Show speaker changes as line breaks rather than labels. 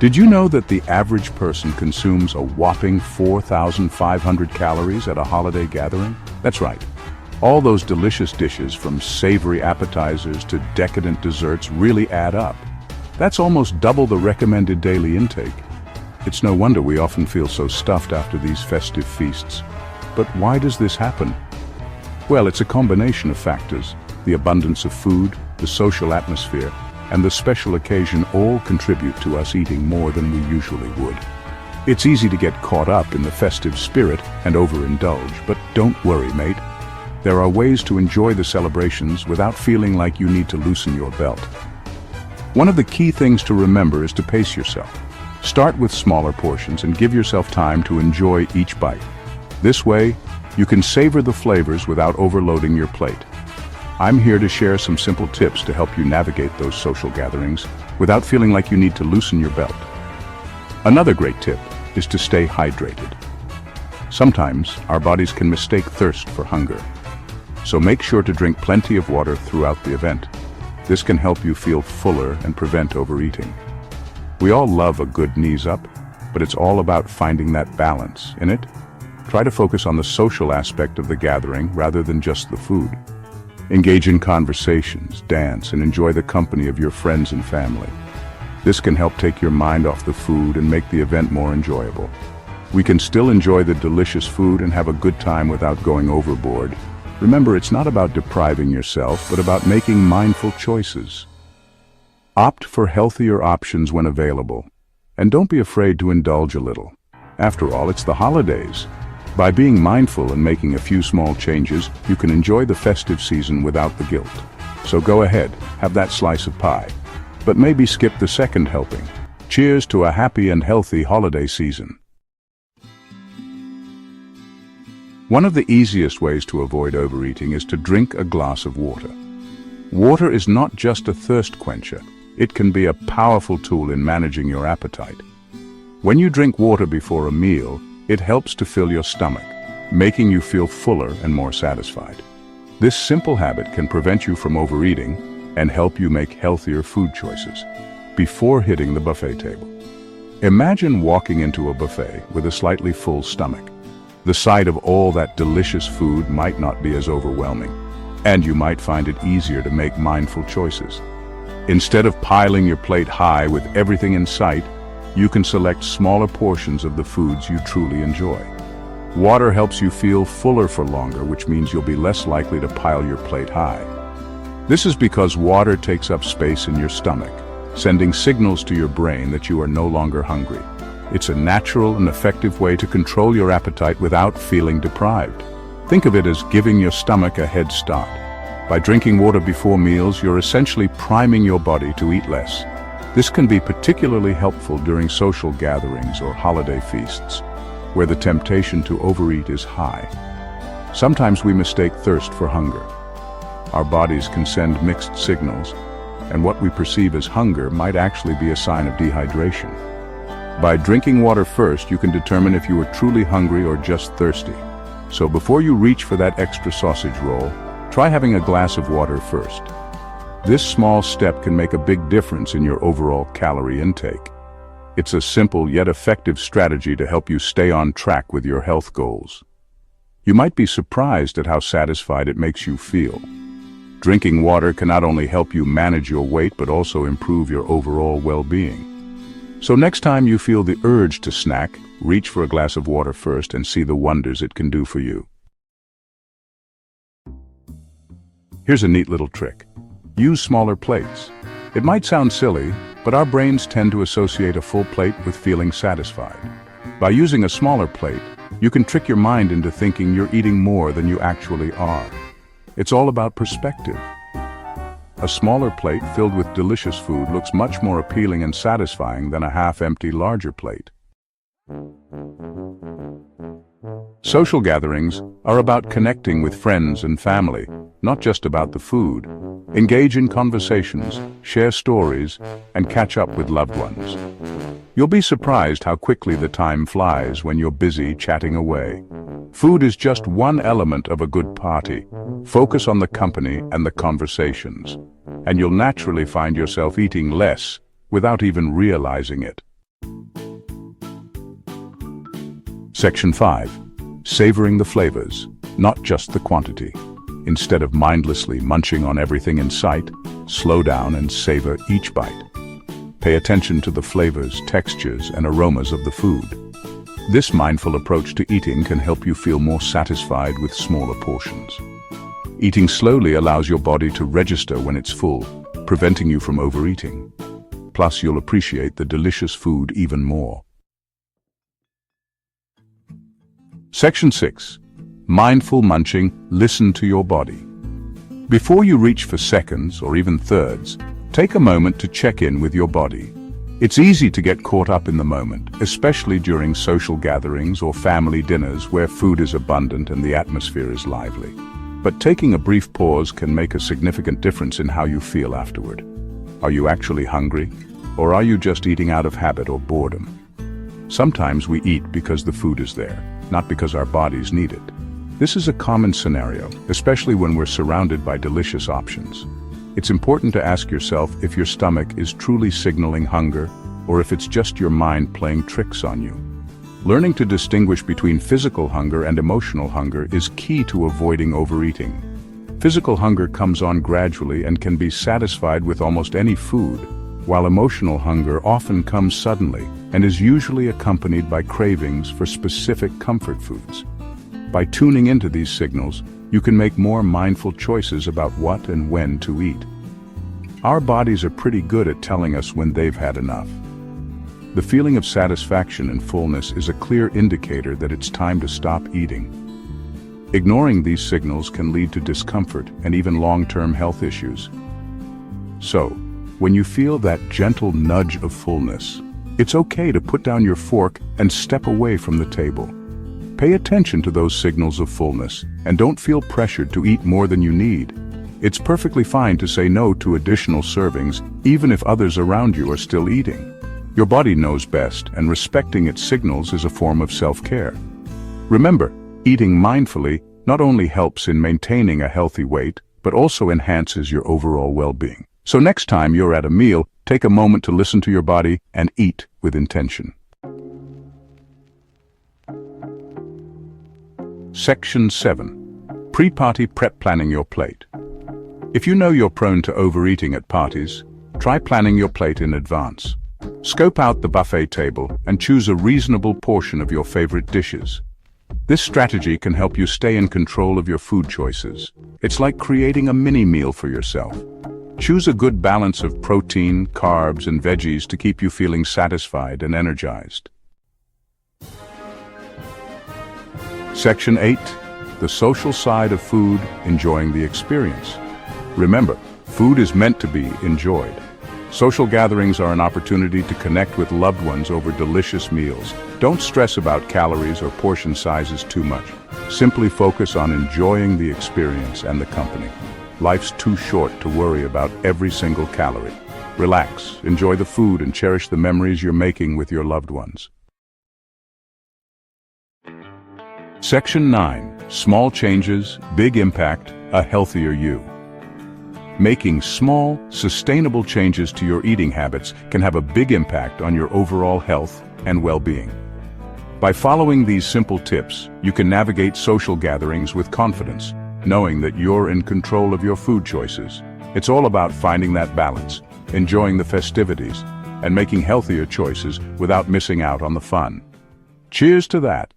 Did you know that the average person consumes a whopping 4,500 calories at a holiday gathering? That's right. All those delicious dishes, from savory appetizers to decadent desserts, really add up. That's almost double the recommended daily intake. It's no wonder we often feel so stuffed after these festive feasts. But why does this happen? Well, it's a combination of factors. The abundance of food, the social atmosphere, and the special occasion all contribute to us eating more than we usually would. It's easy to get caught up in the festive spirit and overindulge, but don't worry, mate. There are ways to enjoy the celebrations without feeling like you need to loosen your belt. One of the key things to remember is to pace yourself. Start with smaller portions and give yourself time to enjoy each bite. This way, you can savor the flavors without overloading your plate. I'm here to share some simple tips to help you navigate those social gatherings without feeling like you need to loosen your belt. Another great tip is to stay hydrated. Sometimes our bodies can mistake thirst for hunger, so make sure to drink plenty of water throughout the event. This can help you feel fuller and prevent overeating. We all love a good knees up, but it's all about finding that balance, innit? Try to focus on the social aspect of the gathering rather than just the food. Engage in conversations, dance, and enjoy the company of your friends and family. This can help take your mind off the food and make the event more enjoyable. We can still enjoy the delicious food and have a good time without going overboard. Remember, it's not about depriving yourself, but about making mindful choices. Opt for healthier options when available, and don't be afraid to indulge a little. After all, it's the holidays. By being mindful and making a few small changes, you can enjoy the festive season without the guilt. So go ahead, have that slice of pie. But maybe skip the second helping. Cheers to a happy and healthy holiday season. One of the easiest ways to avoid overeating is to drink a glass of water. Water is not just a thirst quencher. It can be a powerful tool in managing your appetite. When you drink water before a meal, it helps to fill your stomach, making you feel fuller and more satisfied. This simple habit can prevent you from overeating and help you make healthier food choices before hitting the buffet table. Imagine walking into a buffet with a slightly full stomach. The sight of all that delicious food might not be as overwhelming, and you might find it easier to make mindful choices. Instead of piling your plate high with everything in sight, you can select smaller portions of the foods you truly enjoy. Water helps you feel fuller for longer, which means you'll be less likely to pile your plate high. This is because water takes up space in your stomach, sending signals to your brain that you are no longer hungry. It's a natural and effective way to control your appetite without feeling deprived. Think of it as giving your stomach a head start. By drinking water before meals, you're essentially priming your body to eat less. This can be particularly helpful during social gatherings or holiday feasts, where the temptation to overeat is high. Sometimes we mistake thirst for hunger. Our bodies can send mixed signals, and what we perceive as hunger might actually be a sign of dehydration. By drinking water first, you can determine if you are truly hungry or just thirsty. So before you reach for that extra sausage roll, try having a glass of water first. This small step can make a big difference in your overall calorie intake. It's a simple yet effective strategy to help you stay on track with your health goals. You might be surprised at how satisfied it makes you feel. Drinking water can not only help you manage your weight, but also improve your overall well-being. So next time you feel the urge to snack, reach for a glass of water first and see the wonders it can do for you. Here's a neat little trick. Use smaller plates. It might sound silly, but our brains tend to associate a full plate with feeling satisfied. By using a smaller plate, you can trick your mind into thinking you're eating more than you actually are. It's all about perspective. A smaller plate filled with delicious food looks much more appealing and satisfying than a half-empty larger plate. Social gatherings are about connecting with friends and family, not just about the food. Engage in conversations, share stories, and catch up with loved ones. You'll be surprised how quickly the time flies when you're busy chatting away. Food is just one element of a good party. Focus on the company and the conversations, and you'll naturally find yourself eating less without even realizing it. Section 5. Savoring the flavors, not just the quantity. Instead of mindlessly munching on everything in sight, slow down and savor each bite. Pay attention to the flavors, textures, and aromas of the food. This mindful approach to eating can help you feel more satisfied with smaller portions. Eating slowly allows your body to register when it's full, preventing you from overeating. Plus, you'll appreciate the delicious food even more. Section 6. Mindful munching, listen to your body. Before you reach for seconds or even thirds, take a moment to check in with your body. It's easy to get caught up in the moment, especially during social gatherings or family dinners where food is abundant and the atmosphere is lively. But taking a brief pause can make a significant difference in how you feel afterward. Are you actually hungry? Or are you just eating out of habit or boredom? Sometimes we eat because the food is there, not because our bodies need it. This is a common scenario, especially when we're surrounded by delicious options. It's important to ask yourself if your stomach is truly signaling hunger or if it's just your mind playing tricks on you. Learning to distinguish between physical hunger and emotional hunger is key to avoiding overeating. Physical hunger comes on gradually and can be satisfied with almost any food, while emotional hunger often comes suddenly and is usually accompanied by cravings for specific comfort foods. By tuning into these signals, you can make more mindful choices about what and when to eat. Our bodies are pretty good at telling us when they've had enough. The feeling of satisfaction and fullness is a clear indicator that it's time to stop eating. Ignoring these signals can lead to discomfort and even long-term health issues. So, when you feel that gentle nudge of fullness, it's okay to put down your fork and step away from the table. Pay attention to those signals of fullness and don't feel pressured to eat more than you need. It's perfectly fine to say no to additional servings, even if others around you are still eating. Your body knows best, and respecting its signals is a form of self-care. Remember, eating mindfully not only helps in maintaining a healthy weight, but also enhances your overall well-being. So next time you're at a meal, take a moment to listen to your body and eat with intention. Section 7. Pre-party prep planning your plate. If you know you're prone to overeating at parties, try planning your plate in advance. Scope out the buffet table and choose a reasonable portion of your favorite dishes. This strategy can help you stay in control of your food choices. It's like creating a mini-meal for yourself. Choose a good balance of protein, carbs, and veggies to keep you feeling satisfied and energized. Section 8. The social side of food, enjoying the experience. Remember, food is meant to be enjoyed. Social gatherings are an opportunity to connect with loved ones over delicious meals. Don't stress about calories or portion sizes too much. Simply focus on enjoying the experience and the company. Life's too short to worry about every single calorie. Relax, enjoy the food, and cherish the memories you're making with your loved ones. Section 9. Small changes, big impact, a healthier you. Making small, sustainable changes to your eating habits can have a big impact on your overall health and well-being. By following these simple tips, you can navigate social gatherings with confidence, knowing that you're in control of your food choices. It's all about finding that balance, enjoying the festivities, and making healthier choices without missing out on the fun. Cheers to that!